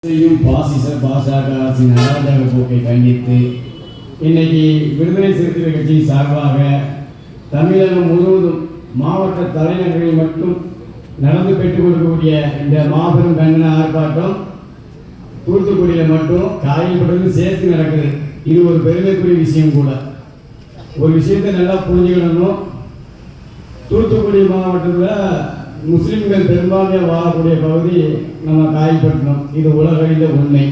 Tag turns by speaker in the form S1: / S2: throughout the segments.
S1: பாசிச பாஜக அரசின் அராஜக போக்கை கண்டித்து இன்னைக்கு விடுதலை சிறுத்தைகள் கட்சியின் சார்பாக தமிழகம் முழுவதும் மாவட்ட தலைநகரில் மட்டும் நடந்து பெற்றுக் கொடுக்கக்கூடிய இந்த மாபெரும் கண்டன ஆர்ப்பாட்டம் தூத்துக்குடியில் மட்டும் காயல்படுறது சேர்த்து நடக்குது. இது ஒரு பெருமைக்குரிய விஷயம் கூட. ஒரு விஷயத்தை நல்லா புரிஞ்சுக்கணும். தூத்துக்குடி மாவட்டத்தில் முஸ்லிம்கள் பெரும்பான்மையாக வாழக்கூடிய பகுதி நம்ம காயல்பட்டினம். இது உலகறிந்த உண்மை.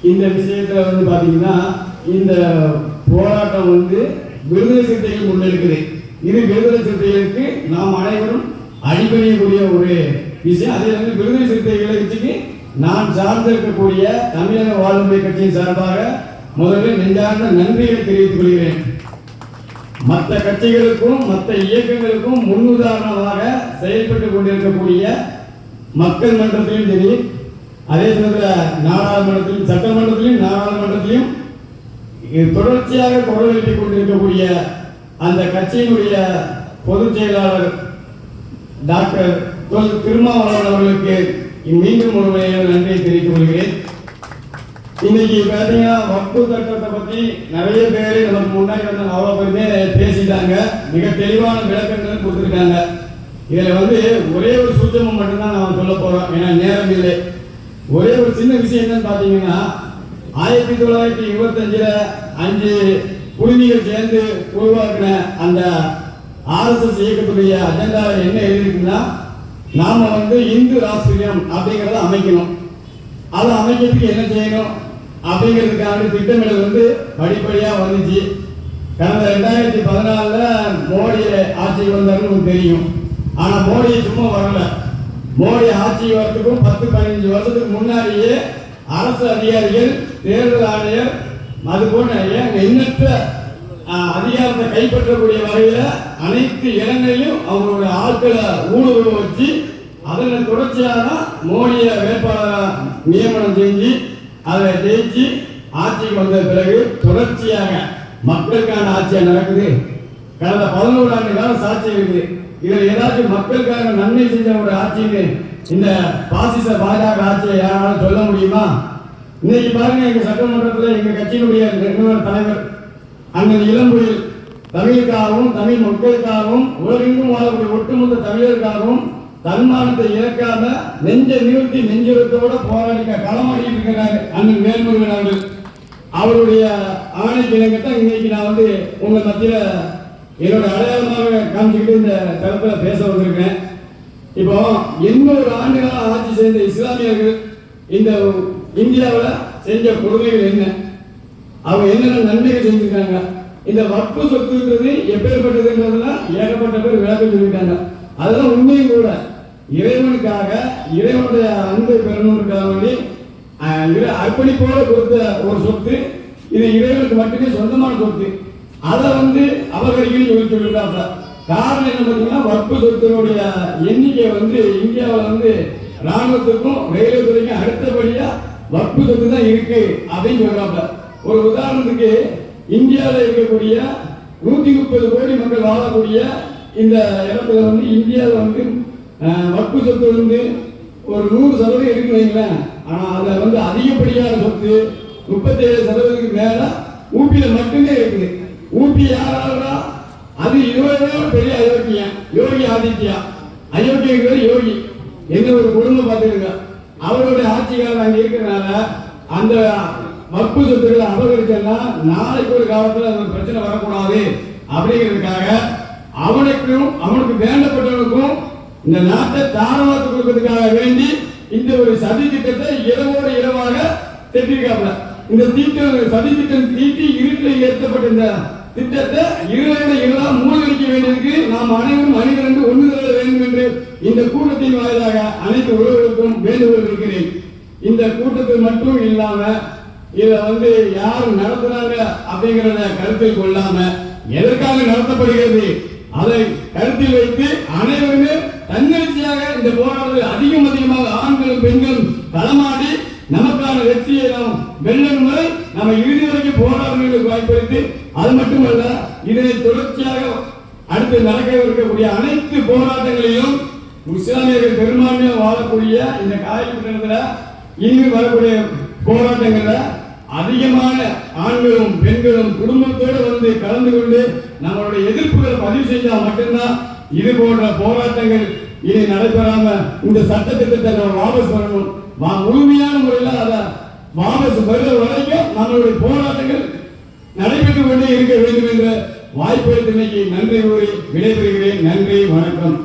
S1: இந்த விஷயத்தில் பார்த்தீங்கன்னா இந்த போராட்டம் விடுதலை சிறுத்தைகள் முன்னெடுக்குது. இது விடுதலை சிறுத்தைகளுக்கு நாம் அனைவரும் அடிபணியக்கூடிய ஒரு விஷயம். அதே விடுதலை சிறுத்தைகளை வச்சுக்கு நான் சார்ந்திருக்கக்கூடிய தமிழக வாழ்வுரிமை கட்சியின் சார்பாக முதலில் நெஞ்சார்ந்த நன்றிகளை தெரிவித்துக் கொள்கிறேன். மற்ற கட்சிகளுக்கும் மற்ற இயக்கங்களுக்கும் முன்னுதாரணமாக செயல்பட்டு கொண்டிருக்கக்கூடிய மக்கள் மன்றத்திலும் சரி, அதே சமயத்தில் நாடாளுமன்றத்திலும் சட்டமன்றத்திலும் நாடாளுமன்றத்திலும் தொடர்ச்சியாக குரல் எழுப்பிக் கொண்டிருக்கக்கூடிய அந்த கட்சியினுடைய பொதுச் செயலாளர் டாக்டர் திருமாவளவன் அவர்களுக்கு மீண்டும் ஒரு நன்றியை தெரிவித்துக் கொள்கிறேன். இன்னைக்கு பார்த்தீங்கன்னா வக்பு சட்டத்தை பற்றி நிறைய பேர் நமக்கு முன்னாடி வந்து அவ்வளோ பேருமே பேசிட்டாங்க. மிக தெளிவான விளக்கங்கள் கொடுத்துருக்காங்க. இதில் ஒரே ஒரு சூட்சமம் மட்டும்தான் நான் சொல்ல போகிறோம், ஏன்னா நேரம் இல்லை. ஒரே ஒரு சின்ன விஷயம் என்னன்னு பார்த்தீங்கன்னா 1925 5 புலிகள் சேர்ந்து உருவாக்கின அந்த RSS இயக்கத்துடைய அஜெண்டாவில் என்ன எழுதிருக்குன்னா, நாம இந்து ராஷ்டிரியம் அப்படிங்கிறத அமைக்கணும். அதை அமைக்கிறதுக்கு என்ன செய்யணும் அப்படிங்கிறதுக்கான திட்டமிடல் படிப்படியாக வந்துச்சு. கடந்த 2014 மோடி ஆட்சிக்கு வந்தாருன்னு தெரியும். ஆனால் மோடியை சும்மா வரல. மோடி ஆட்சி வரத்துக்கும் 10-15 வருஷத்துக்கு முன்னாடியே அரசு அதிகாரிகள், தேர்தல் ஆணையர், அது போன்ற எண்ணற்ற அதிகாரத்தை கைப்பற்றக்கூடிய வகையில் அனைத்து இடங்களிலும் அவங்களுடைய ஆட்களை ஊடுருவ வச்சு அதன் தொடர்ச்சியாக மோடியை வேட்பாளராக நியமனம் செஞ்சு அதை ஜெயிச்சு ஆட்சிக்கு வந்த பிறகு தொடர்ச்சியாக மக்களுக்கான ஆட்சியாக நடக்குது. கடந்த 11 ஆண்டு காலம் சாட்சி இருக்குது. இதில் ஏதாச்சும் மக்களுக்கான நன்மை செஞ்ச ஒரு ஆட்சின்னு இந்த பாசிச பாஜக ஆட்சியை யாராலும் சொல்ல முடியுமா? இன்னைக்கு பாருங்க, எங்க சட்டமன்றத்தில் எங்க கட்சியினுடைய நிறுவனர் தலைவர் அண்ணன் இளம்புயில் தமிழுக்காகவும் தமிழ் மக்களுக்காகவும் உலகெங்கும் வாழக்கூடிய ஒட்டுமொத்த தமிழருக்காகவும் தன்மானத்தை இழக்காம நெஞ்ச நிறுத்தி நெஞ்சுரத்தோட போராடி களமாடிட்டு இருக்கிறாரு அண்ணன் வேல்முருகன் அவர்கள். அவருடைய ஆணைக்கு இணங்கத்தான் இன்னைக்கு நான் உங்க மத்தியில என்னோட அடையாளமாக காமிச்சுக்கிட்டு இந்த தளத்துல பேச வந்திருக்கேன். இப்போ 800 ஆண்டுகளாக ஆட்சி செய்த இஸ்லாமியர்கள் இந்த இந்தியாவில் செஞ்ச கொடுமைகள் என்ன, அவங்க என்னென்ன நன்மைகள் செஞ்சிருக்காங்க, இந்த வக்பு சொத்துன்றது எப்பேற்பட்டதுன்றதுலாம் ஏகப்பட்ட பேர் விளக்கம் சொல்லியிருக்காங்க. அதெல்லாம் உண்மையும் கூட. இறைவனுக்காக, இறைவனுடைய அன்பை பெறணுக்காக வேண்டி அர்ப்பணிப்போட கொடுத்த ஒரு சொத்து. இது இறைவனுக்கு மட்டுமே சொந்தமான சொத்து. அதை அபகரிக்கணும்னு சொல்லியிருக்காங்க. காரணம் என்ன பார்த்தீங்கன்னா, வக்பு சொத்தினுடைய எண்ணிக்கை இந்தியாவில் ராணுவத்துக்கும் ரயில்வே துறைக்கும் அடுத்தபடியா வக்பு சொத்து தான் இருக்கு அப்படின்னு சொல்றாங்க. ஒரு உதாரணத்துக்கு, இந்தியாவில் இருக்கக்கூடிய 130 கோடி மக்கள் வாழக்கூடிய இந்த இடத்துல இந்தியாவில் வக்பு சொத்து ஒரு 100% இருக்குன்னு வைங்களேன். ஆனால் அதில் அதிகப்படியான சொத்து 37% மேல ஊபியில மட்டுமே இருக்குது. ஊபி யாராலா? அது 20 பெரிய அயோக்கியம், யோகி ஆதித்யா. அயோக்கியங்கிறது யோகி. என்ன ஒரு குடும்பம் பார்த்துருங்க. அவருடைய ஆட்சி காலம் அங்கே இருக்கிறதுனால அந்த வக்பு சொத்துக்களை அபகரிச்சா நாளைக்கு ஒரு காலத்தில் அந்த பிரச்சனை வரக்கூடாது அப்படிங்கிறதுக்காக அவனுக்கு வேண்டப்பட்டவனுக்கும் இந்த நாட்டை தாரவாத்து கொடுக்கிறதுக்காக வேண்டி இந்த ஒரு சதி திட்டத்தை இரவோடு இரவாக திட்டிருக்காப்ல. இந்த திட்டம் சதி திட்டம் தீட்டி இருட்டில் ஏற்றப்பட்ட இந்த திட்டத்தை இரவு மூழ்கடிக்க வேண்டியதுக்கு நாம் அனைவரும் மனிதர்கள் ஒன்று தர வேண்டும் என்று இந்த கூட்டத்தின் வாயிலாக அனைத்து உறவுகளுக்கும் வேண்டுகோள் இருக்கிறேன். இந்த கூட்டத்தில் மட்டும் இல்லாம இதை யார் நடத்துறாங்க அப்படிங்கிறத கருத்தில் கொள்ளாம எதற்காக நடத்தப்படுகிறது அதை கருத்தில் வைத்து அனைவருமே தன்னெழுச்சியாக இந்த போராட்டத்தில் அதிகமாக ஆண்களும் பெண்களும் களமாடி நமக்கான வெற்றியை நாம் வெல்லும் வரை நம்ம இறுதி வரைக்கும் போராட்டங்களுக்கு வாய்ப்பளித்து, அது மட்டுமல்ல இதனை தொடர்ச்சியாக அடுத்து நடக்க இருக்கக்கூடிய அனைத்து போராட்டங்களையும் இஸ்லாமியர்கள் பெரும்பான்மையாக வாழக்கூடிய இந்த காயல்பட்டினத்தில் இனிமேல் வரக்கூடிய போராட்டங்கள்ல அதிகமான ஆண்களும் பெண்களும் குடும்பத்தோடு வந்து கலந்து கொண்டு நம்மளுடைய எதிர்ப்புகளை பதிவு செஞ்சா மட்டும்தான் இது போன்ற போராட்டங்கள் இனி நடைபெறாம இந்த சட்ட திட்டத்தை நம்ம வாபஸ் வரணும். முழுமையான முறையில் அதை வாபஸ் வருகிற வரைக்கும் நம்மளுடைய போராட்டங்கள் நடைபெற்றுக் கொண்டே இருக்க வேண்டும் என்ற வாய்ப்பு நன்றி கூறி விடைபெறுகிறேன். நன்றி, வணக்கம்.